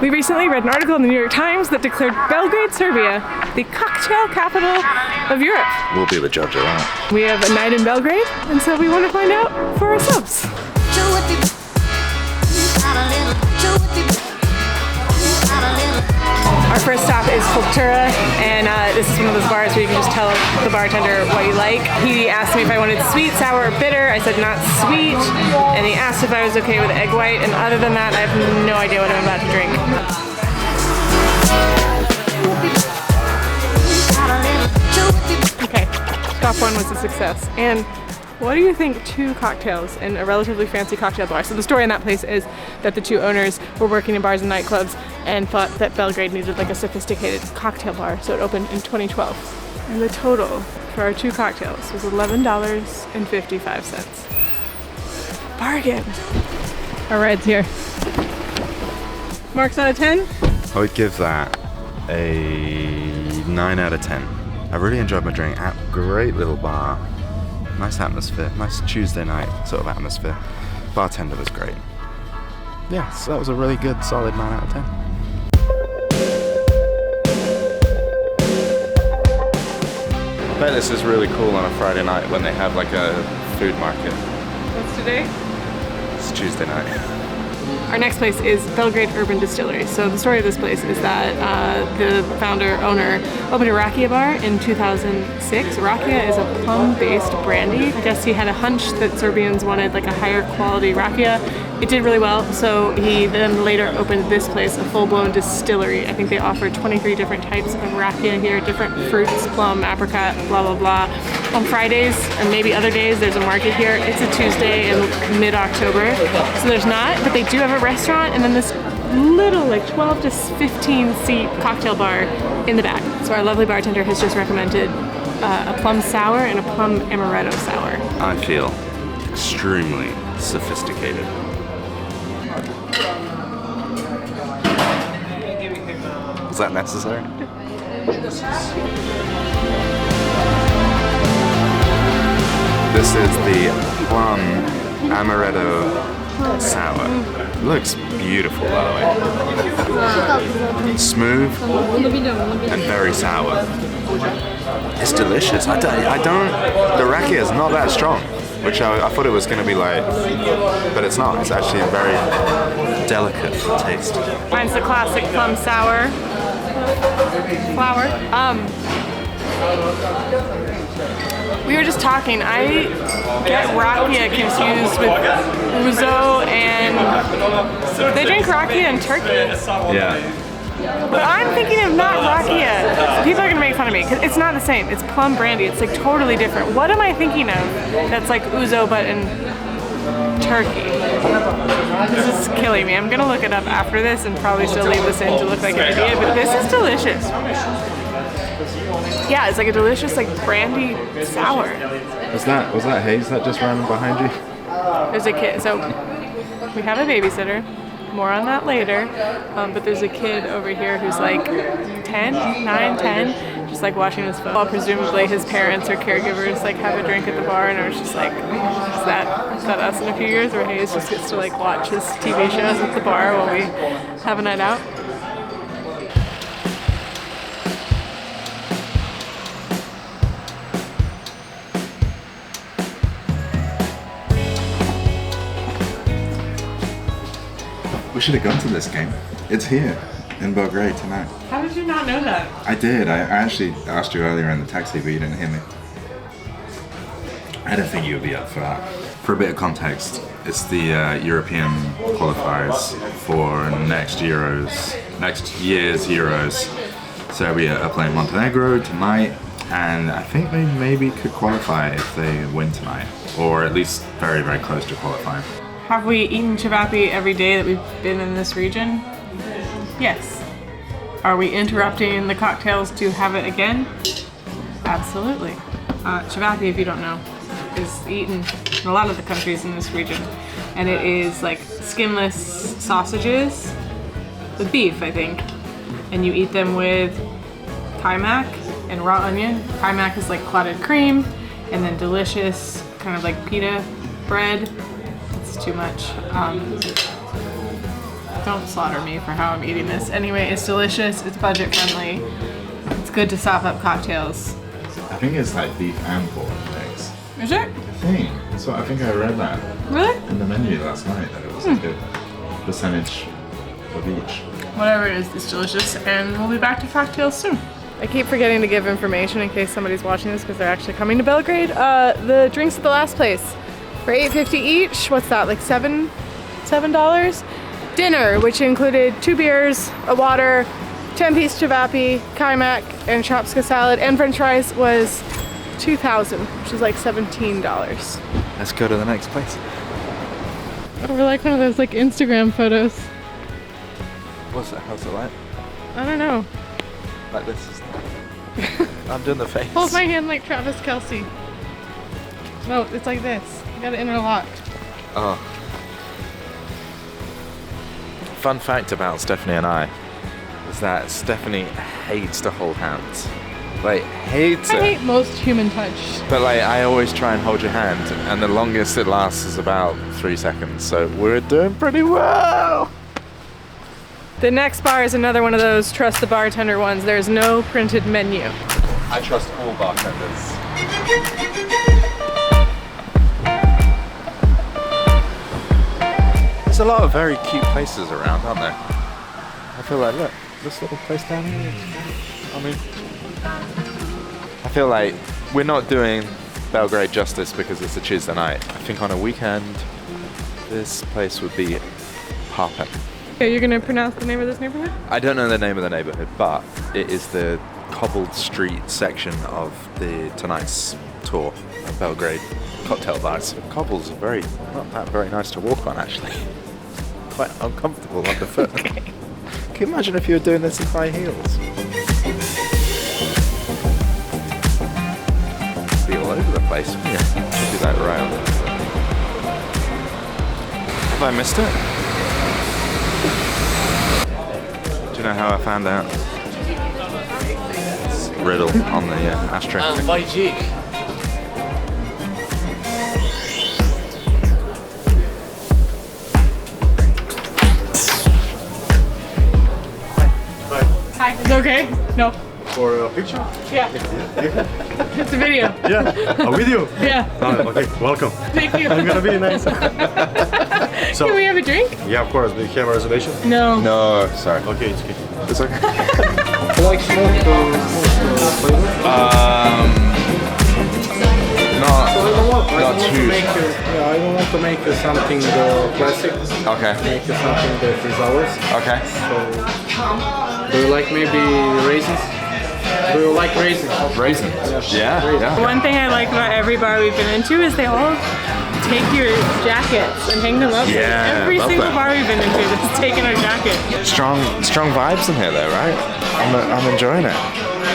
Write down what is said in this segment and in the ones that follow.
We recently read an article in the New York Times that declared Belgrade, Serbia, the cocktail capital of Europe. We'll be the judge of that. We have a night in Belgrade, and so we want to find out for ourselves. Our first stop is Cultura, and this is one of those bars where you can just tell the bartender what you like. He asked me if I wanted sweet, sour, or bitter. I said not sweet, and he asked if I was okay with egg white, and other than that, I have no idea what I'm about to drink. Okay, stop one was a success. And what do you think 2 cocktails in a relatively fancy cocktail bar? So the story in that place is that the 2 owners were working in bars and nightclubs and thought that Belgrade needed like a sophisticated cocktail bar, so it opened in 2012. And the total for our 2 cocktails was $11.55. Bargain! Our ride's here. Marks out of 10? I would give that a 9 out of 10. I really enjoyed my drink. Great little bar. Nice atmosphere, nice Tuesday night sort of atmosphere. Bartender was great. Yeah, so that was a really good, solid 9 out of 10. I bet this is really cool on a Friday night when they have like a food market. What's today? It's Tuesday night. Our next place is Belgrade Urban Distillery. So the story of this place is that the owner opened a rakia bar in 2006. Rakia is a plum-based brandy. I guess he had a hunch that Serbians wanted like a higher quality rakia. It did really well, so he then later opened this place, a full-blown distillery. I think they offer 23 different types of rakia here, different fruits, plum, apricot, blah, blah, blah. On Fridays, and maybe other days, there's a market here. It's a Tuesday in mid-October, so there's not, but they do have a restaurant, and then this little, like 12 to 15 seat cocktail bar in the back. So our lovely bartender has just recommended a plum sour and a plum amaretto sour. I feel extremely sophisticated. Was that necessary? This is the plum amaretto sour. Looks beautiful, by the way. Smooth and very sour. It's delicious. The rakia is not that strong, which I thought it was going to be like, but it's not. It's actually a very delicate taste. Mine's the classic plum sour. Flour. We were just talking. I get rakia confused with ouzo, and they drink rakia in Turkey. Yeah. But I'm thinking of not rakia. People are gonna make fun of me because it's not the same. It's plum brandy. It's like totally different. What am I thinking of that's like ouzo but in Turkey? This is killing me. I'm gonna look it up after this and probably still leave this in to look like an idiot, but this is delicious. Yeah, it's like a delicious like brandy sour. Was that haze that just ran behind you? There's a kid. So we have a babysitter. More on that later. But there's a kid over here who's like 10, 9, 10, just like watching his phone. While presumably his parents or caregivers like have a drink at the bar, and I was just like, is that us in a few years where Hayes just gets to like watch his TV shows at the bar while we have a night out? We should have gone to this game. It's here in Belgrade tonight. How did you not know that? I did. I actually asked you earlier in the taxi, but you didn't hear me. I don't think you would be up for that. For a bit of context, it's the European qualifiers for next year's Euros. Serbia are playing Montenegro tonight, and I think they maybe could qualify if they win tonight, or at least very, very close to qualifying. Have we eaten cevapi every day that we've been in this region? Yes. Are we interrupting the cocktails to have it again? Absolutely. Cevapi, if you don't know, is eaten in a lot of the countries in this region. And it is like skinless sausages with beef, I think. And you eat them with kaymak and raw onion. Kaymak is like clotted cream, and then delicious kind of like pita bread. It's too much. Don't slaughter me for how I'm eating this. Anyway, it's delicious, it's budget friendly. It's good to sop up cocktails. I think it's like beef and pork mix. Is it? I think. So I think I read that. Really? In the menu last night that it was a good percentage of each. Whatever it is, it's delicious, and we'll be back to cocktails soon. I keep forgetting to give information in case somebody's watching this because they're actually coming to Belgrade. The drinks at the last place for $8.50 each. What's that, like $7? Dinner, which included 2 beers, a water, 10-piece cevapi, kaimak, and chopska salad, and french fries was $2,000, which is like $17. Let's go to the next place. Oh, we're like one of those like Instagram photos. What's that? How's it like? I don't know. Like this is. I'm doing the face. Hold my hand like Travis Kelce. No, it's like this. You got it interlocked. Oh. Fun fact about Stephanie and I is that Stephanie hates to hold hands. Like, hates it. I hate most human touch. But like, I always try and hold your hand, and the longest it lasts is about 3 seconds. So we're doing pretty well. The next bar is another one of those trust the bartender ones. There's no printed menu. I trust all bartenders. There's a lot of very cute places around, aren't there? I feel like, look, this little place down here. I mean, I feel like we're not doing Belgrade justice because it's a Tuesday night. I think on a weekend, this place would be poppin'. Okay, you're gonna pronounce the name of this neighborhood? I don't know the name of the neighborhood, but it is the cobbled street section of tonight's tour of Belgrade cocktail bars. Cobbles are not that very nice to walk on, actually. Quite uncomfortable underfoot. Okay. Can you imagine if you were doing this in high heels? Be all over the place, wouldn't you? Do that around. Have I missed it? Do you know how I found out? It's riddle on the ashtray. YG. Hi. Is it okay? No. For a picture? Yeah. It's a video. Yeah, a video? Yeah. Oh, okay, welcome. Thank you. I'm gonna be nice. So, Can we have a drink? yeah, of course. Do you have a reservation? No. No, sorry. Okay, it's okay. It's okay. Like smoke flavor? Not too. I don't want to make something classic. Okay. Make something that is ours. Okay. So, do you like maybe raisins? Do you like raisins? Raisins. Yeah. One thing I like about every bar we've been into is they all take your jackets and hang them up. Yeah, Every love single that. bar we've been into has taken our jacket. Strong vibes in here, though, right? I'm enjoying it.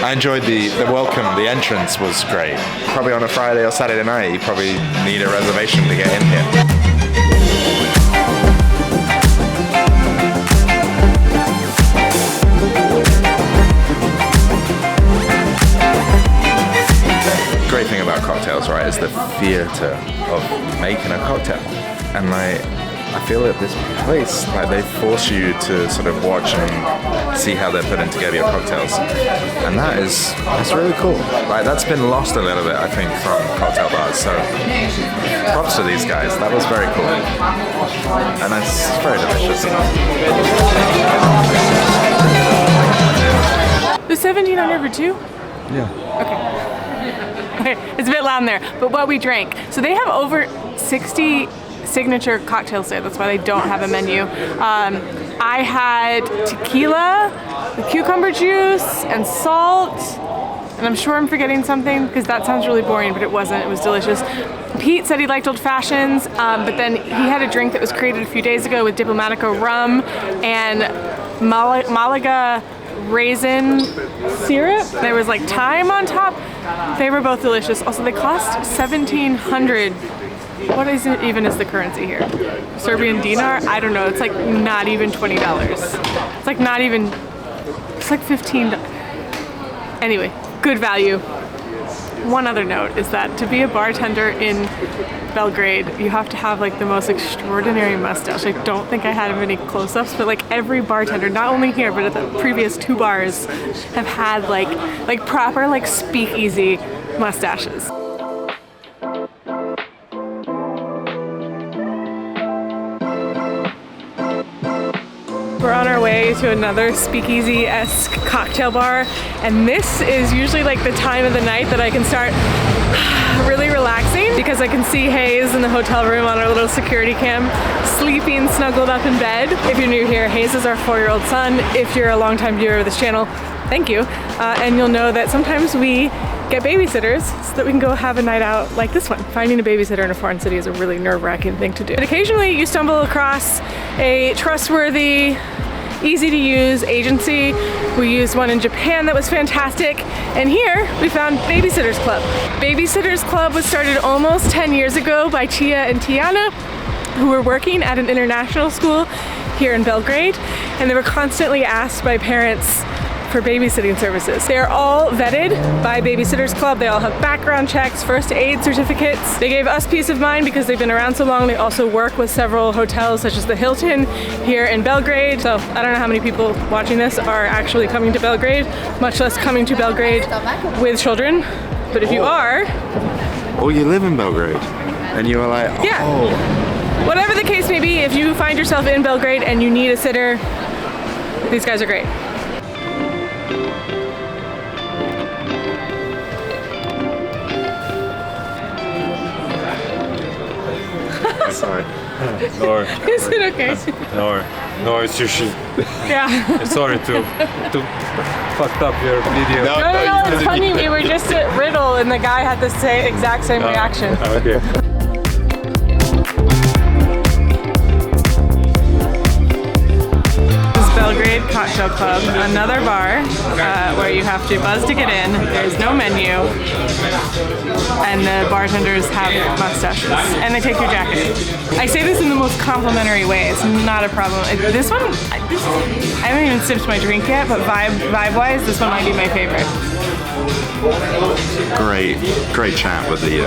I enjoyed the welcome. The entrance was great. Probably on a Friday or Saturday night, you probably need a reservation to get in here. Great thing about cocktails, right, is the theater of making a cocktail. And like, I feel at this place, like they force you to sort of watch and see how they're putting together your cocktails. And that's really cool. Like, that's been lost a little bit, I think, from cocktail bars. So props to these guys. That was very cool. And it's very delicious. The 1700 for two? Yeah. Okay, it's a bit loud in there, but what we drank. So they have over 60 signature cocktails there. That's why they don't have a menu. I had tequila, with cucumber juice, and salt. And I'm sure I'm forgetting something because that sounds really boring, but it wasn't. It was delicious. Pete said he liked old fashions, but then he had a drink that was created a few days ago with Diplomatico rum and Malaga raisin syrup. There was like thyme on top. They were both delicious. Also, they cost 1,700. What is it even is the currency here? Serbian dinar? I don't know. It's like not even $20. It's like not even, it's like $15. Anyway, good value. One other note is that to be a bartender in Belgrade, you have to have like the most extraordinary mustache. I don't think I had many close-ups, but like every bartender, not only here but at the previous 2 bars, have had like proper like speakeasy mustaches. We're on our way to another speakeasy-esque cocktail bar, and this is usually like the time of the night that I can start really relaxing because I can see Hayes in the hotel room on our little security cam, sleeping snuggled up in bed. If you're new here, Hayes is our 4-year-old son. If you're a longtime viewer of this channel, thank you. And you'll know that sometimes we get babysitters so that we can go have a night out like this one. Finding a babysitter in a foreign city is a really nerve-wracking thing to do. But occasionally you stumble across a trustworthy, easy to use agency. We used one in Japan that was fantastic. And here we found Babysitters Club. Babysitters Club was started almost 10 years ago by Tia and Tiana, who were working at an international school here in Belgrade. And they were constantly asked by parents for babysitting services. They are all vetted by Babysitters Club. They all have background checks, first aid certificates. They gave us peace of mind because they've been around so long. They also work with several hotels such as the Hilton here in Belgrade. So I don't know how many people watching this are actually coming to Belgrade, much less coming to Belgrade with children. But if you are... Or you live in Belgrade and you are like, oh. Yeah. Whatever the case may be, if you find yourself in Belgrade and you need a sitter, these guys are great. Sorry. No, Is it okay? no, it's usually. Yeah. Sorry to fucked up your video. No, it's funny. We were just at Riddle and the guy had the exact same reaction. Okay. Belgrade Cocktail Club, another bar where you have to buzz to get in. There's no menu, and the bartenders have mustaches, and they take your jacket. I say this in the most complimentary way. It's not a problem. This one, I haven't even sipped my drink yet, but vibe-wise, this one might be my favorite. Great chat with the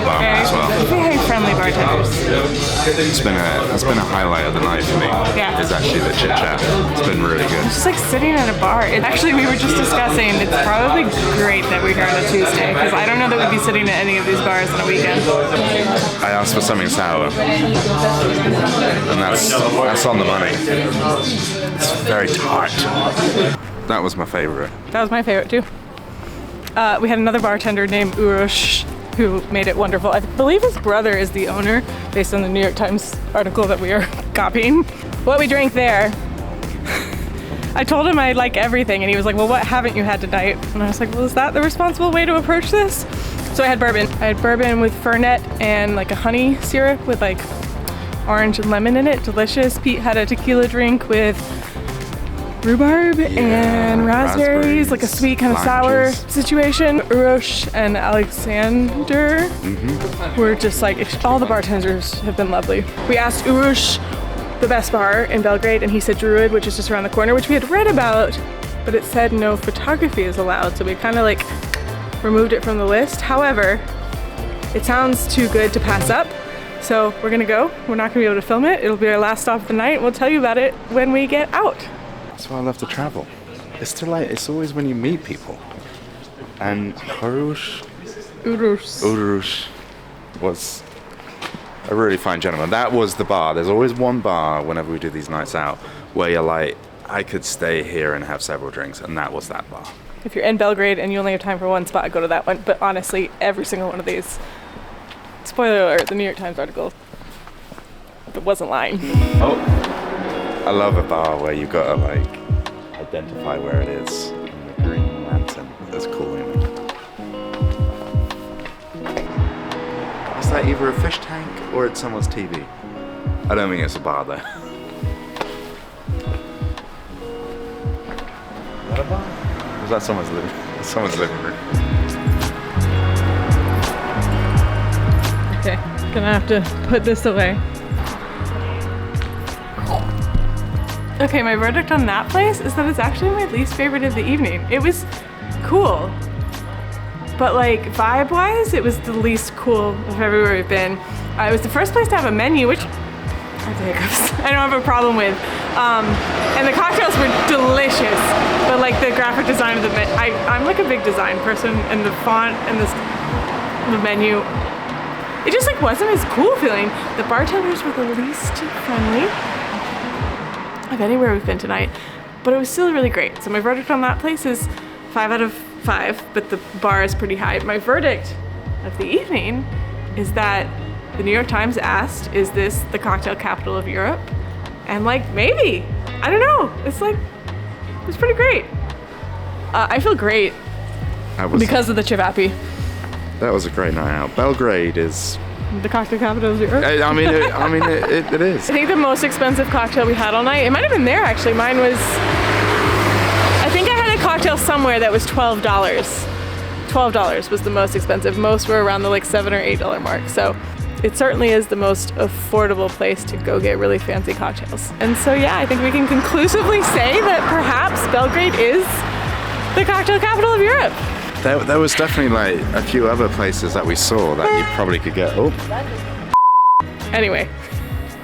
barman as well. Very friendly bartenders. It's been a highlight of the night for me. Yeah. It's actually the chit chat. It's been really good. Just like sitting at a bar. Actually, we were just discussing, it's probably great that we're here on a Tuesday, because I don't know that we'd be sitting at any of these bars on a weekend. I asked for something sour, and that's on the money. It's very tart. That was my favorite. That was my favorite too. We had another bartender named Urosh who made it wonderful. I believe his brother is the owner, based on the New York Times article that we are copying. What we drank there, I told him I like everything, and he was like, well, what haven't you had tonight? And I was like, well, is that the responsible way to approach this? So I had bourbon. I had bourbon with fernet and like a honey syrup with like orange and lemon in it. Delicious. Pete had a tequila drink with rhubarb and raspberries, like a sweet kind of sour situation. Urosh and Alexander were just like, all the bartenders have been lovely. We asked Urosh the best bar in Belgrade, and he said Druid, which is just around the corner, which we had read about, but it said no photography is allowed, so we kind of like removed it from the list. However, it sounds too good to pass up, so we're gonna go. We're not gonna be able to film it. It'll be our last stop of the night. We'll tell you about it when we get out. That's why I love to travel. It's always when you meet people. And Urosh was a really fine gentleman. That was the bar. There's always one bar whenever we do these nights out where you're like, I could stay here and have several drinks, and that was that bar. If you're in Belgrade and you only have time for one spot, go to that one. But honestly, every single one of these, spoiler alert, the New York Times article, it wasn't lying. Oh, I love a bar where you gotta like identify where it is in the green lantern. That's cool image. Is that either a fish tank or it's someone's TV? I don't think it's a bar though. Is that a bar? Or was that someone's living room? Okay, gonna have to put this away. Okay, my verdict on that place is that it's actually my least favorite of the evening. It was cool. but like vibe-wise, it was the least cool of everywhere we've been. It was the first place to have a menu, which I have the hiccups. I don't have a problem with. And the cocktails were delicious, but like the graphic design of the menu, I'm like a big design person, and the font and the menu, it just like wasn't as cool feeling. The bartenders were the least friendly of anywhere we've been tonight, but it was still really great. So my verdict on that place is 5 out of 5, but the bar is pretty high. My verdict of the evening is that the New York Times asked, is this the cocktail capital of Europe? And like, maybe, I don't know. It's like, it's pretty great. I feel great because of the Cevapi. That was a great night out. Belgrade is... The cocktail capital of Europe? I mean, it is. I think the most expensive cocktail we had all night, it might have been there actually. Mine was, I think I had a cocktail somewhere that was $12. $12 was the most expensive. Most were around the like $7 or $8 mark. So it certainly is the most affordable place to go get really fancy cocktails. And so yeah, I think we can conclusively say that perhaps Belgrade is the cocktail capital of Europe. There was definitely like a few other places that we saw that you probably could get. Oh. Anyway,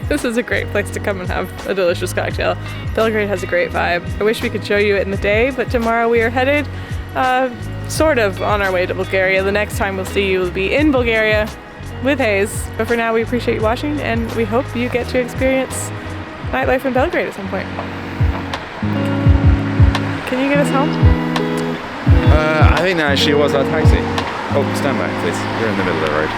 this is a great place to come and have a delicious cocktail. Belgrade has a great vibe. I wish we could show you it in the day, but tomorrow we are headed sort of on our way to Bulgaria. The next time we'll see you will be in Bulgaria with Hayes. But for now, we appreciate you watching, and we hope you get to experience nightlife in Belgrade at some point. Can you get us home? I think that actually was our taxi. Oh, stand back, please. You're in the middle of the road.